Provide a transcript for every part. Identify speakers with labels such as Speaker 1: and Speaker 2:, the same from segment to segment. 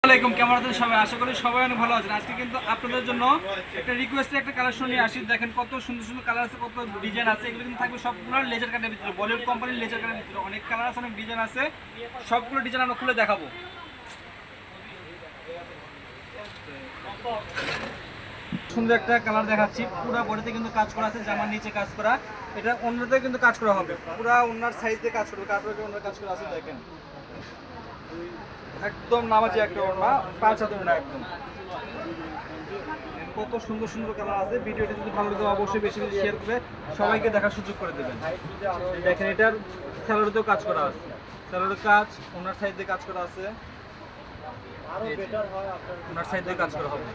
Speaker 1: আসসালামাইকুম, কেমন আছেন সবাই? আশা করি সবাই অনেক ভালো আছেন। আজকে কিন্তু আপনাদের জন্য একটা রিকোয়েস্টের একটা কালেকশন নিয়ে আসি। দেখেন কত সুন্দর সুন্দর কালার আছে, কত ডিজাইন আছে। এগুলো কিন্তু থাকবে সবগুলো লেজার কাটের ভিতরে, বলিউড কোম্পানির লেজার কাটের ভিতরে। অনেক কালার আছে, অনেক ডিজাইন আছে। সবগুলো ডিজাইন আমরা খুলে দেখাবো। সুন্দর একটা কালার দেখাচ্ছি, পুরো বডিতে কিন্তু কাজ করা আছে, জামার নিচে কাজ করা। এটা অন্যতে কিন্তু কাজ করা হবে, পুরো অন্যার সাইজ দিয়ে কাজ করবে, কাপড়ে অন্য কাজ করা আছে। দেখেন একদম নামাজি একটা ওড়না, 5 হাতের ওড়না একদম। কত সুন্দর সুন্দর কালার আছে। ভিডিওটি যদি ভালো লাগে অবশ্যই বেশি বেশি শেয়ার করে সবাইকে দেখার সুযোগ করে দেবেন। দেখেন এটার স্যালোরেতেও কাজ করা আছে, স্যালোরের কাজ ওনার সাইড দিয়ে কাজ করা আছে, ওনার সাইড দিয়ে কাজ করা হবে।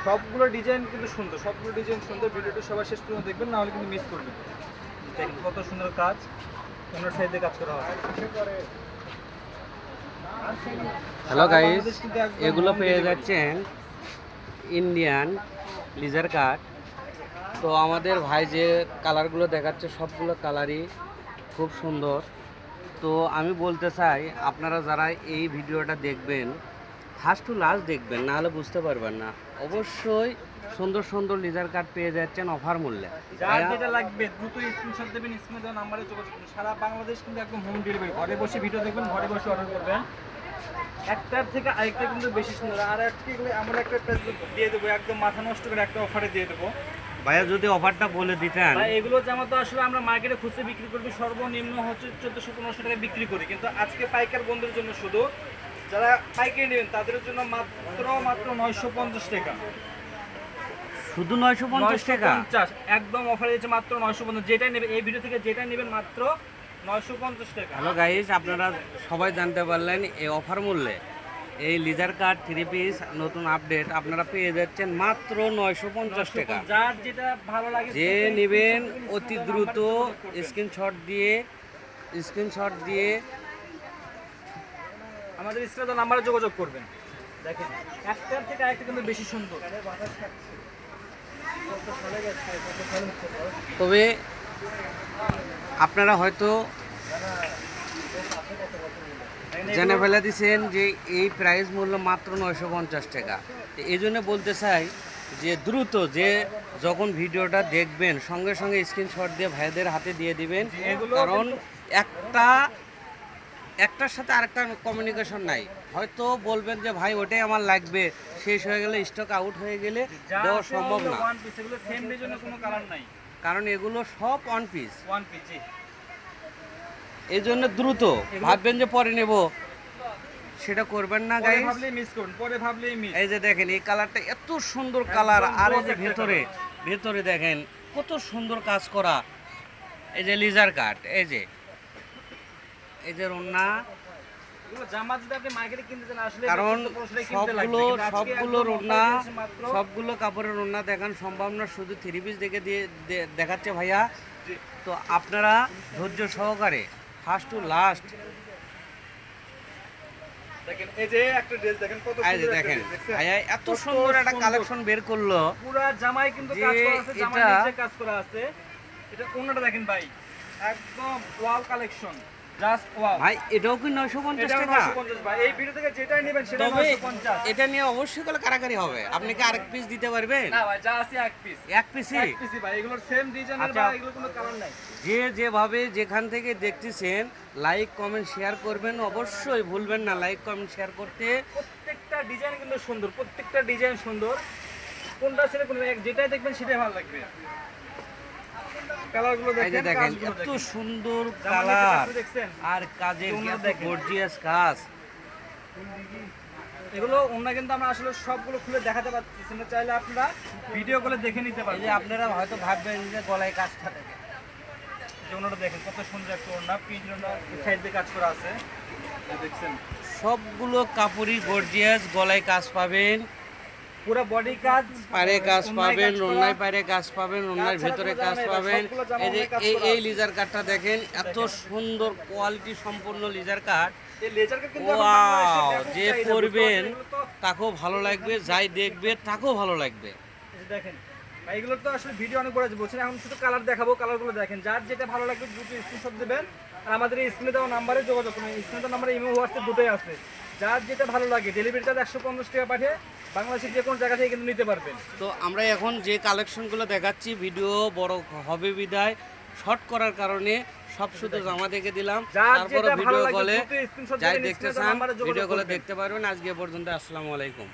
Speaker 1: সবগুলো ডিজাইন কিন্তু সুন্দর, সবগুলো ডিজাইন সুন্দর। ভিডিওটি সবাই শেষ পর্যন্ত দেখবেন, না হলে কিন্তু মিস করবেন। দেখেন কত সুন্দর কাজ, ওনার সাইড দিয়ে কাজ করা হবে।
Speaker 2: হ্যালো গাইস, এগুলো পেয়ে যাচ্ছেন ইন্ডিয়ান লেজার কাট। তো আমাদের ভাই যে কালারগুলো দেখাচ্ছে সবগুলো কালারই খুব সুন্দর। তো আমি বলতে চাই আপনারা যারা এই ভিডিওটা দেখবেন ফার্স্ট টু লাস্ট দেখবেন, না হলে বুঝতে পারবেন না। অবশ্যই সুন্দর সুন্দর লেজার কাট পেয়ে যাচ্ছেন অফার মূল্যে।
Speaker 1: যার যেটা লাগবে দ্রুত স্ক্রিনশট দেবেন, স্ক্রিনে দেওয়া নাম্বারে যোগাযোগ করুন। সারা বাংলাদেশ কিন্তু একদম হোম ডেলিভারি, ঘরে বসে ভিডিও দেখবেন, ঘরে বসে অর্ডার করবেন। একটার থেকে আরেকটা কিন্তু বেশি সুন্দর। আর একটা আমরা একটা প্রাইস দিয়ে দেবো, একদম মাথা নষ্ট করে একটা অফারে দিয়ে দেবো।
Speaker 2: ভাইয়া যদি অফারটা বলে দিতেন।
Speaker 1: এগুলো জামা তো আসলে আমরা মার্কেটে খুচরা বিক্রি করবি সর্বনিম্ন হচ্ছে 1400-1500 টাকা বিক্রি করি, কিন্তু আজকে পাইকার বন্ধুদের জন্য, শুধু যারা পাইকারি নেবেন তাদের জন্য মাত্র 950 টাকা।
Speaker 2: শুধু 950 টাকা
Speaker 1: একদম অফারে দিচ্ছে, মাত্র 950। যেটাই নেবেন এই ভিডিও থেকে, যেটাই নেবেন মাত্র 950 টাকা।
Speaker 2: হ্যালো গাইস, আপনারা সবাই জানতে পারলেন এই অফার মূল্যে এই লেজার কাট 3 পিস নতুন আপডেট আপনারা পেয়ে যাচ্ছেন মাত্র 950 টাকা।
Speaker 1: যার যেটা ভালো লাগে
Speaker 2: যে নেবেন অতি দ্রুত স্ক্রিনশট দিয়ে
Speaker 1: আমাদের স্ক্রিনে নাম্বারে যোগাযোগ করবেন। দেখেন একটার থেকে আরেকটা কিন্তু বেশি সুন্দর।
Speaker 2: তবে আপনারা হয়তো জেনে ফেলে দিচ্ছেন যে এই প্রাইস মূল্য মাত্র 950 টাকা। এই জন্য বলতে চাই যে দ্রুত যে যখন ভিডিওটা দেখবেন সঙ্গে সঙ্গে স্ক্রিনশট দিয়ে ভাইদের হাতে দিয়ে দিবেন, কারণ একটার সাথে আরেকটা কমিউনিকেশন নাই। হয়তো বলবেন যে ভাই ওটাই আমার লাগবে, শেষ হয়ে গেলে, স্টক আউট হয়ে গেলে দেওয়া সম্ভব না, কারণ এগুলো সব ওয়ান পিস। এই জন্য দ্রুত ভাববেন যে পরে নেব, সেটা করবেন না গাইস। এই যে দেখেন এই কালারটা এত সুন্দর কালার, আর এই যে ভেতরে দেখেন কত সুন্দর কাজ করা। এই যে লেজার কাট, এই যে ওড়না, কারণ সবগুলো কাপড়ের ওড়না দেখান সম্ভব না, শুধু 3 পিস দেখে দেখাচ্ছে ভাইয়া। তো আপনারা ধৈর্য সহকারে ফার্স্ট টু লাস্ট
Speaker 1: দেখেন। এই যে একটা ড্রেস দেখেন কত সুন্দর,
Speaker 2: দেখেন ভাইয়া এত সুন্দর একটা কালেকশন বের করলো।
Speaker 1: পুরো জামাই কিন্তু কাজ করা আছে, জামার নিচে কাজ করা আছে। এটা ওন্নাটা দেখেন ভাই, একদম ওয়াও কালেকশন, জাস্ট ওয়াও
Speaker 2: ভাই। এটাও কি 950 টাকা?
Speaker 1: 950 ভাই। এই ভিডিও থেকে যেটাই নেবেন সেটা 950।
Speaker 2: এটা নিয়ে অবশ্যই কল কারাকারি হবে। আপনি কি আরেক পিস দিতে পারবেন?
Speaker 1: না ভাই, যা আছে এক পিস,
Speaker 2: এক পিসই
Speaker 1: ভাই। এগুলোর সেম ডিজাইনের বা এগুলো কোনো কালার নাই।
Speaker 2: যেভাবে যেখান থেকে দেখতেছেন লাইক কমেন্ট শেয়ার করবেন, অবশ্যই ভুলবেন না লাইক কমেন্ট শেয়ার করতে।
Speaker 1: প্রত্যেকটা ডিজাইন কিন্তু সুন্দর, প্রত্যেকটা ডিজাইন সুন্দর। কোনটা ছেড়ে কোন যেটাই দেখবেন সেটাই ভালো লাগবে। কালারগুলো
Speaker 2: দেখেন এত সুন্দর কালার, আর কাজের গর্জিয়াস কাজ।
Speaker 1: এগুলো ওনা কিন্তু আমরা আসলে সবগুলো খুলে দেখাতে পারতেছি না, চাইলে আপনারা ভিডিও করে দেখে নিতে পারবেন।
Speaker 2: আপনারা হয়তো ভাববেন যে গলায় কাজটা থাকে।
Speaker 1: ওনাটা দেখেন কত সুন্দর একটা ওড়না, পিচ ওড়না, সাইড দিয়ে কাজ করা আছে। দেখছেন
Speaker 2: সবগুলো কাপড়ই গর্জিয়াস, গলায় কাজ পাবেন,
Speaker 1: পুরো বডি কাজ,
Speaker 2: পারে কাজ পাবেন, ওড়নায় পারে কাজ পাবেন, ওড়নার ভেতরে কাজ পাবেন। এই যে এই লেজার কাটটা দেখেন, এত সুন্দর কোয়ালিটি সম্পন্ন লেজার কাট। ওয়াও, যে পরবেন তাকেও ভালো লাগবে, যাই দেখবে তাকেও ভালো লাগবে।
Speaker 1: দেখেন এইগুলো তো আসলে ভিডিও অনেক বড় আছে বলছেন, এখন শুধু কালার দেখাবো, কালারগুলো দেখেন, যার যেটা ভালো লাগবে দ্রুত স্ক্রিনশট দেবেন আর আমাদের এই স্ক্রিনে দেওয়া নাম্বারে যোগাযোগ করুন। স্ক্রিনে দেওয়া নাম্বারে ইমো হোয়াটসঅ্যাপ দুটোই আছে। যার যেটা ভালো লাগে ডেলিভারি চার্জ 150 টাকা পাঠিয়ে বাংলাদেশের যে কোনো জায়গা থেকে কিন্তু নিতে পারবেন।
Speaker 2: তো আমরা এখন যে কালেকশনগুলো দেখাচ্ছি ভিডিও বড় হবে বিদায় শর্ট করার কারণে সব শুধু জমা দেখে দিলাম,
Speaker 1: যার
Speaker 2: তারপরে
Speaker 1: যেটা ভালো
Speaker 2: ভিডিও
Speaker 1: লাগে
Speaker 2: কলে
Speaker 1: দ্রুত স্ক্রিনশট
Speaker 2: যাই
Speaker 1: দেবেন,
Speaker 2: দেখতে
Speaker 1: স্ক্রিনে দেওয়া
Speaker 2: চান
Speaker 1: নাম্বারে যোগাযোগ
Speaker 2: ভিডিও কলে
Speaker 1: করবেন।
Speaker 2: দেখতে পারবেন। আজকে পর্যন্ত আসসালামু আলাইকুম।